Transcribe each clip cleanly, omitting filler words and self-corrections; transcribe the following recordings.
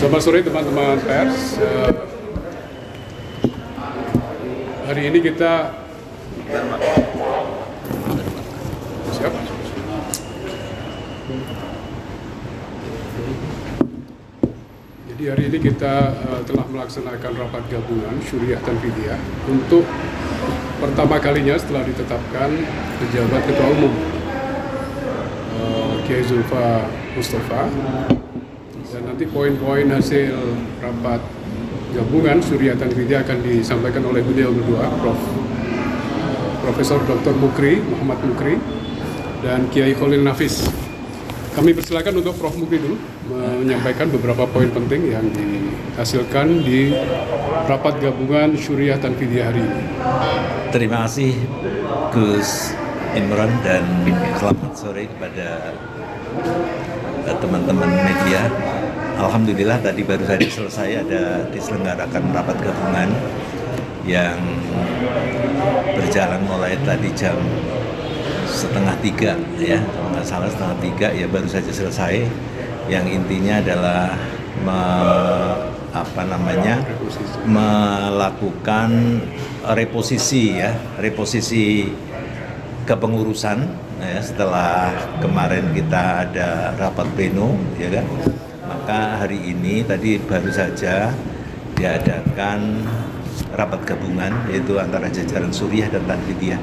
Selamat sore teman-teman pers. Hari ini kita siap. Jadi hari ini kita telah melaksanakan rapat gabungan Syuriah Tanfidiyah untuk pertama kalinya setelah ditetapkan pejabat ketua umum Kiai Zulfa Mustafa. Dan nanti poin-poin hasil rapat gabungan Syuriah Tanfidiyah akan disampaikan oleh beliau berdua, Profesor Dr. Mukri, Muhammad Mukri, dan Kiai Khalil Nafis. Kami persilakan untuk Prof. Mukri dulu menyampaikan beberapa poin penting yang dihasilkan di rapat gabungan Syuriah Tanfidiyah hari ini. Terima kasih Gus Imran dan selamat sore kepada teman-teman media. Alhamdulillah tadi baru saja selesai diselenggarakan rapat gabungan yang berjalan mulai tadi jam 2:30 ya, kalau nggak salah 2:30 ya, baru saja selesai. Yang intinya adalah melakukan reposisi kepengurusan ya, setelah kemarin kita ada rapat pleno ya kan. Maka hari ini tadi baru saja diadakan rapat gabungan yaitu antara jajaran Syuriah dan Tanfidiyah,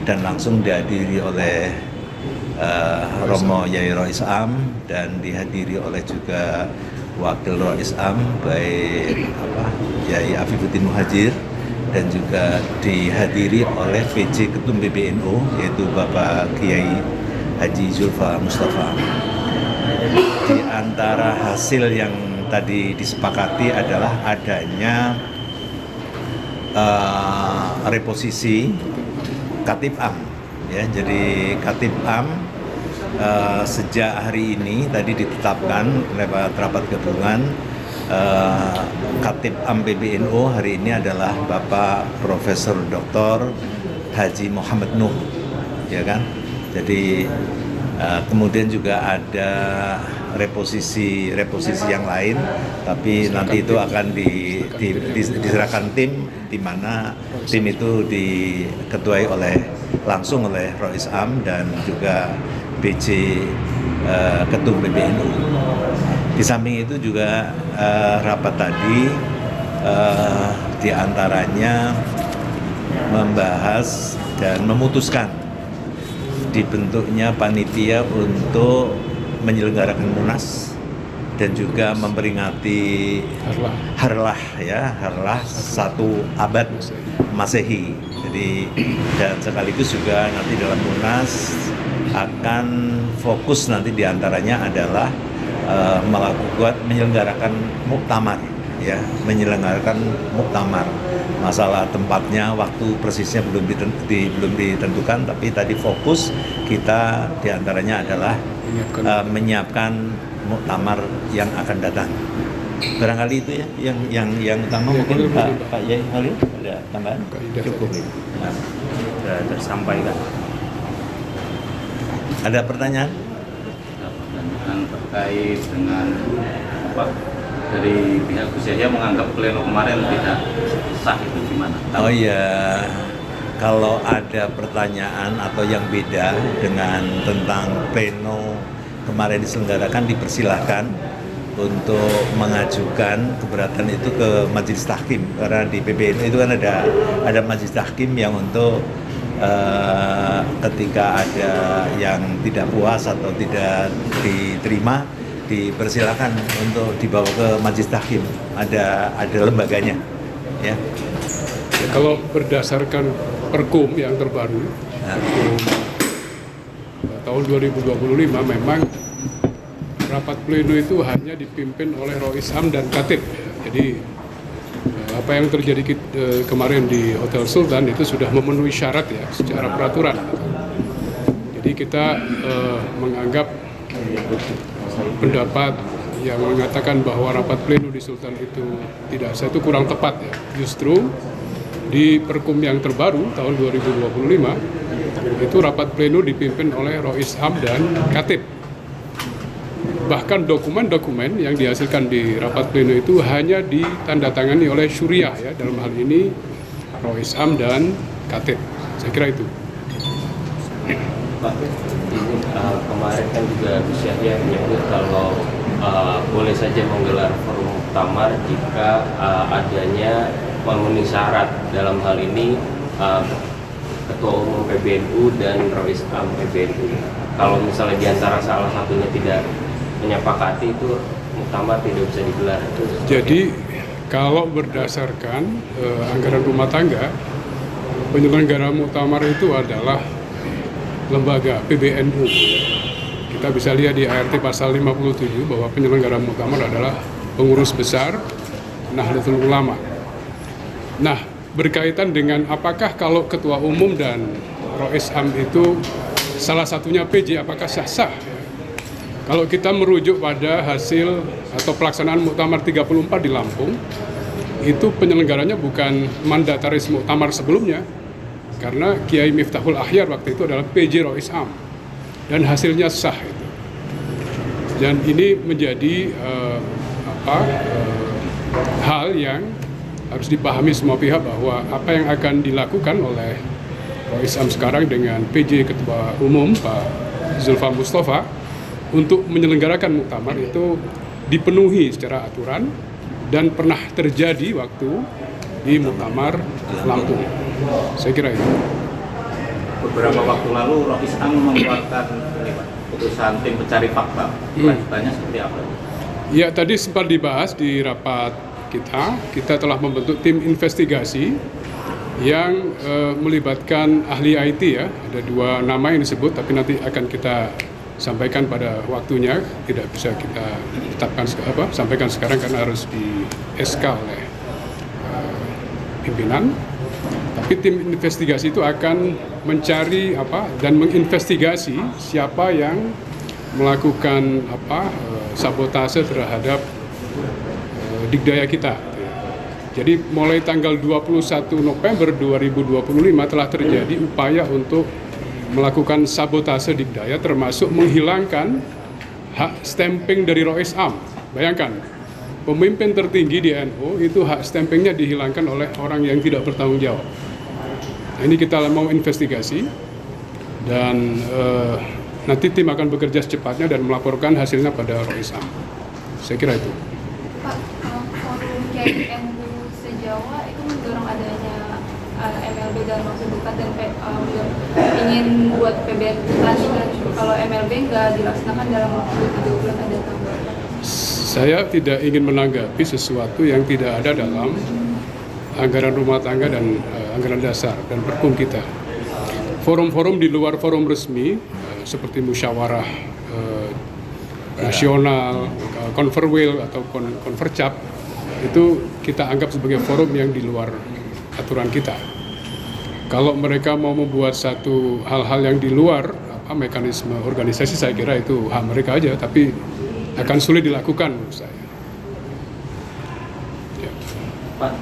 dan langsung dihadiri oleh Romo Yai Rois Am dan dihadiri oleh juga Wakil Rois Am baik Yai Afifuddin Muhajir, dan juga dihadiri oleh VC Ketum PBNU yaitu Bapak Kiai Haji Zulfa Mustafa. Di antara hasil yang tadi disepakati adalah adanya reposisi Katib Am ya. Jadi Katib Am sejak hari ini tadi ditetapkan lewat rapat gabungan. Katib Am PBNU hari ini adalah Bapak Profesor Dr. Haji Muhammad Nuh ya kan. Jadi kemudian juga ada reposisi yang lain, tapi nanti itu akan diserahkan tim, di mana tim itu diketuai langsung oleh Rois Am dan juga BC Ketum PBNU. Di samping itu juga rapat tadi diantaranya membahas dan memutuskan dibentuknya panitia untuk menyelenggarakan Munas dan juga memperingati Harlah 1 abad Masehi. Jadi dan sekaligus juga nanti dalam Munas akan fokus nanti diantaranya adalah menyelenggarakan muktamar ya, masalah tempatnya, waktu persisnya belum ditentukan, tapi tadi fokus kita diantaranya adalah menyiapkan muktamar yang akan datang. Barangkali itu ya yang utama. Mungkin Pak Yai Khalil ada tambahan? Cukup. Nah, sudah tersampaikan. Ada pertanyaan? Terkait dengan dari pihak Gus Yahya menganggap pleno kemarin tidak sah, itu gimana? Oh iya, kalau ada pertanyaan atau yang beda dengan tentang pleno kemarin diselenggarakan, dipersilahkan untuk mengajukan keberatan itu ke Majelis Tahkim, karena di PBNU itu kan ada Majelis Tahkim yang untuk ketika ada yang tidak puas atau tidak diterima, dipersilakan untuk dibawa ke Majelis Tahkim. Ada lembaganya ya. Kalau berdasarkan Perkum yang terbaru tahun 2025, memang rapat pleno itu hanya dipimpin oleh Rois Am dan Katib. Jadi apa yang terjadi kemarin di Hotel Sultan itu sudah memenuhi syarat ya secara peraturan. Jadi kita menganggap pendapat yang mengatakan bahwa rapat pleno di Sultan itu tidak sah, itu kurang tepat ya. Justru di Perkum yang terbaru tahun 2025 itu rapat pleno dipimpin oleh Rois Am dan Katib. Bahkan dokumen-dokumen yang dihasilkan di rapat pleno itu hanya ditandatangani oleh syuriah ya, dalam hal ini Rois Am dan Katib. Saya kira itu. Pak, ini kemarin kan juga Gus Yahya menyebut kalau boleh saja menggelar forum muktamar jika adanya memenuhi syarat, dalam hal ini Ketua Umum PBNU dan Rois Am PBNU. Kalau misalnya diantara salah satunya tidak menyepakati, itu muktamar tidak bisa digelar. Jadi kalau berdasarkan anggaran rumah tangga, penyelenggara muktamar itu adalah lembaga PBNU. Kita bisa lihat di ART pasal 57 bahwa penyelenggara muktamar adalah pengurus besar Nahdlatul Ulama. Nah, berkaitan dengan apakah kalau Ketua Umum dan Rois Am itu salah satunya PJ, apakah sah-sah? Kalau kita merujuk pada hasil atau pelaksanaan Muktamar 34 di Lampung, itu penyelenggaranya bukan mandataris Muktamar sebelumnya, karena Kiai Miftahul Akhyar waktu itu adalah PJ Rois Am, dan hasilnya sah itu. Dan ini menjadi hal yang harus dipahami semua pihak, bahwa apa yang akan dilakukan oleh Rois Am sekarang dengan PJ Ketua Umum Pak Zulfa Mustafa untuk menyelenggarakan muktamar itu dipenuhi secara aturan dan pernah terjadi waktu di Muktamar Lampung. Saya kira itu. Beberapa waktu lalu Rois Am mengeluarkan putusan tim pencari fakta. Lanjutannya seperti apa? Ya, tadi sempat dibahas di rapat kita telah membentuk tim investigasi yang melibatkan ahli IT ya. Ada 2 nama yang disebut, tapi nanti akan kita sampaikan pada waktunya, tidak bisa kita tetapkan sampaikan sekarang karena harus di SK oleh pimpinan. Tapi tim investigasi itu akan mencari dan menginvestigasi siapa yang melakukan sabotase terhadap Digdaya kita. Jadi mulai tanggal 21 November 2025 telah terjadi upaya untuk melakukan sabotase Digdaya, termasuk menghilangkan hak stamping dari Rois Am. Bayangkan, pemimpin tertinggi di NU itu hak stampingnya dihilangkan oleh orang yang tidak bertanggung jawab. Nah, ini kita mau investigasi, dan nanti tim akan bekerja secepatnya dan melaporkan hasilnya pada Rois Am. Saya kira itu. Pak, forum KNU se-Jawa itu mendorong adanya MLB dalam waktu dekat, dan ingin buat PBNU tadi, kalau MLB nggak dilaksanakan dalam waktu 3 bulan ada tambahan. Saya tidak ingin menanggapi sesuatu yang tidak ada dalam anggaran rumah tangga dan anggaran dasar dan perpum kita. Forum-forum di luar forum resmi seperti musyawarah nasional, konferwil atau konfercap, itu kita anggap sebagai forum yang di luar aturan kita. Kalau mereka mau membuat satu hal-hal yang di luar mekanisme organisasi, saya kira itu hak mereka aja, tapi akan sulit dilakukan menurut saya. Ya. Pak,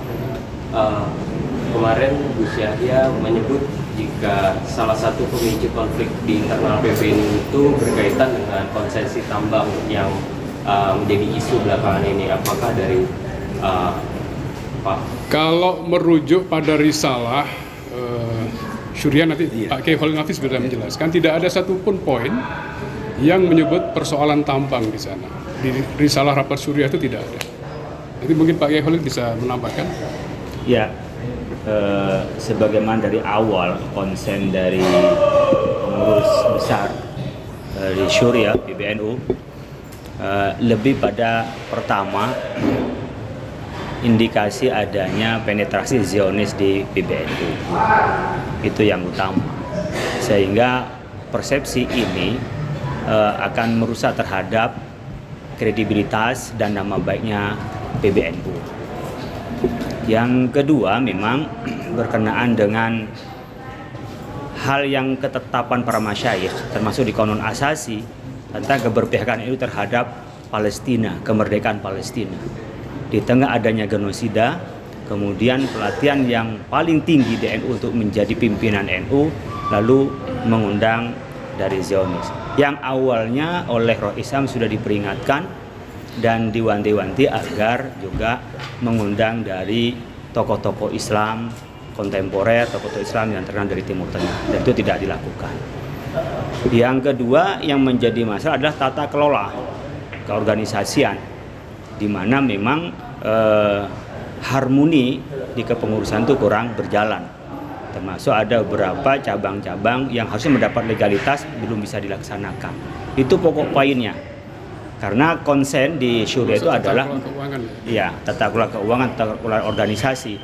kemarin Gus Yahya menyebut jika salah satu pemicu konflik di internal PBNU itu berkaitan dengan konsesi tambang yang menjadi isu belakangan ini. Apakah dari Pak? Kalau merujuk pada risalah Syuriah, nanti Pak Kiai Khalil Nafis bisa menjelaskan, tidak ada satupun poin yang menyebut persoalan tambang di sana. Di risalah rapat Syuriah itu tidak ada. Jadi mungkin Pak Kiai Khalil bisa menambahkan. Ya, sebagaimana dari awal konsen dari pengurus besar di Syuriah PBNU lebih pada pertama indikasi adanya penetrasi Zionis di PBNU, itu yang utama, sehingga persepsi ini akan merusak terhadap kredibilitas dan nama baiknya PBNU. Yang kedua, memang berkenaan dengan hal yang ketetapan para masyayikh, termasuk di Konon Asasi tentang keberpihakan itu terhadap Palestina, kemerdekaan Palestina. Di tengah adanya genosida, kemudian pelatihan yang paling tinggi di NU untuk menjadi pimpinan NU, lalu mengundang dari Zionis yang awalnya oleh Roh Isam sudah diperingatkan dan diwanti-wanti agar juga mengundang dari tokoh-tokoh Islam kontemporer, tokoh-tokoh Islam yang terkenal dari Timur Tengah, dan itu tidak dilakukan. Yang kedua yang menjadi masalah adalah tata kelola keorganisasian, di mana memang harmoni di kepengurusan itu kurang berjalan. Termasuk ada beberapa cabang-cabang yang harusnya mendapat legalitas belum bisa dilaksanakan. Itu pokok poinnya. Karena konsen di Syuria itu adalah tata kelola keuangan, tata kelola organisasi.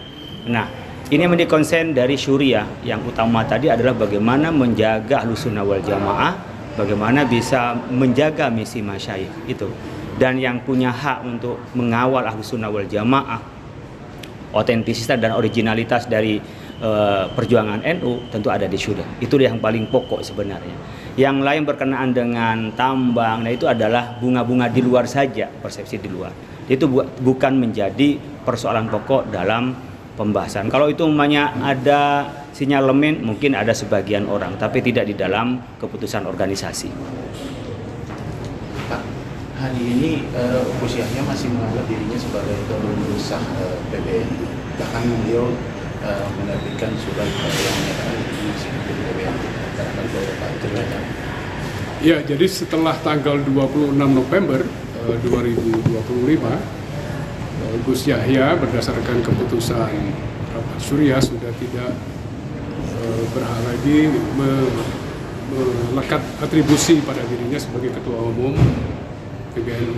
Nah, ini menjadi konsen dari Syuria. Yang utama tadi adalah bagaimana menjaga Ahlussunnah wal Jamaah, bagaimana bisa menjaga misi masyayikh itu. Dan yang punya hak untuk mengawal Ahlussunnah wal Jamaah, otentisitas dan originalitas dari perjuangan NU tentu ada di Syuria. Itu yang paling pokok sebenarnya. Yang lain berkenaan dengan tambang, nah itu adalah bunga-bunga di luar saja, persepsi di luar. Itu bukan menjadi persoalan pokok dalam pembahasan. Kalau itu umpamanya ada sinyalemen, mungkin ada sebagian orang, tapi tidak di dalam keputusan organisasi. Pak, hari ini Gus Yahya masih menganggap dirinya sebagai perusaha PBNU. Bahkan beliau menerbitkan surat yang menyatakan dirinya masih menjadi PBNU. Karena beberapa jelasnya. Ya, jadi setelah tanggal 26 November 2025, Gus Yahya berdasarkan keputusan rapat Syuria sudah tidak berhak lagi melekat atribusi pada dirinya sebagai ketua umum PBNU.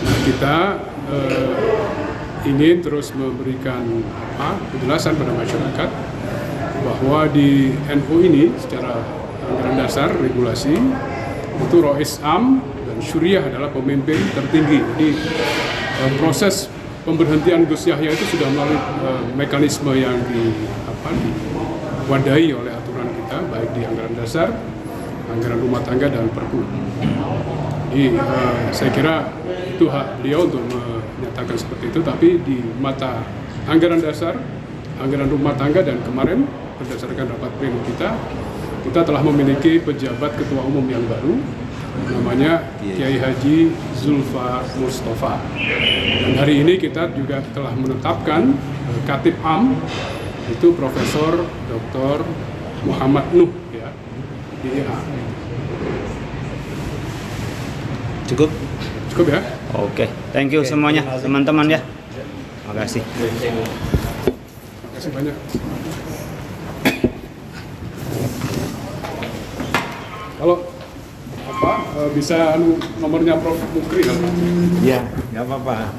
Nah, kita ingin terus memberikan penjelasan pada masyarakat bahwa di NU ini secara anggaran dasar regulasi itu Roh Isam dan Syuriah adalah pemimpin tertinggi. Jadi proses pemberhentian Gus Yahya itu sudah melalui mekanisme yang diwadahi oleh aturan kita, baik di anggaran dasar, anggaran rumah tangga, dan Perpu. Jadi saya kira itu hak beliau untuk menyatakan seperti itu, tapi di mata anggaran dasar, anggaran rumah tangga, dan kemarin berdasarkan rapat pleno kita telah memiliki pejabat ketua umum yang baru, namanya Kiai Haji Zulfa Mustafa. Dan hari ini kita juga telah menetapkan Khatib Am itu Profesor Dr. Muhammad Nuh, ya, DIA. Cukup ya? Oke, thank you semuanya, teman-teman ya. Terima kasih. Terima kasih banyak. Kalau bisa nomornya Prof Mukri? Ya, nggak apa-apa.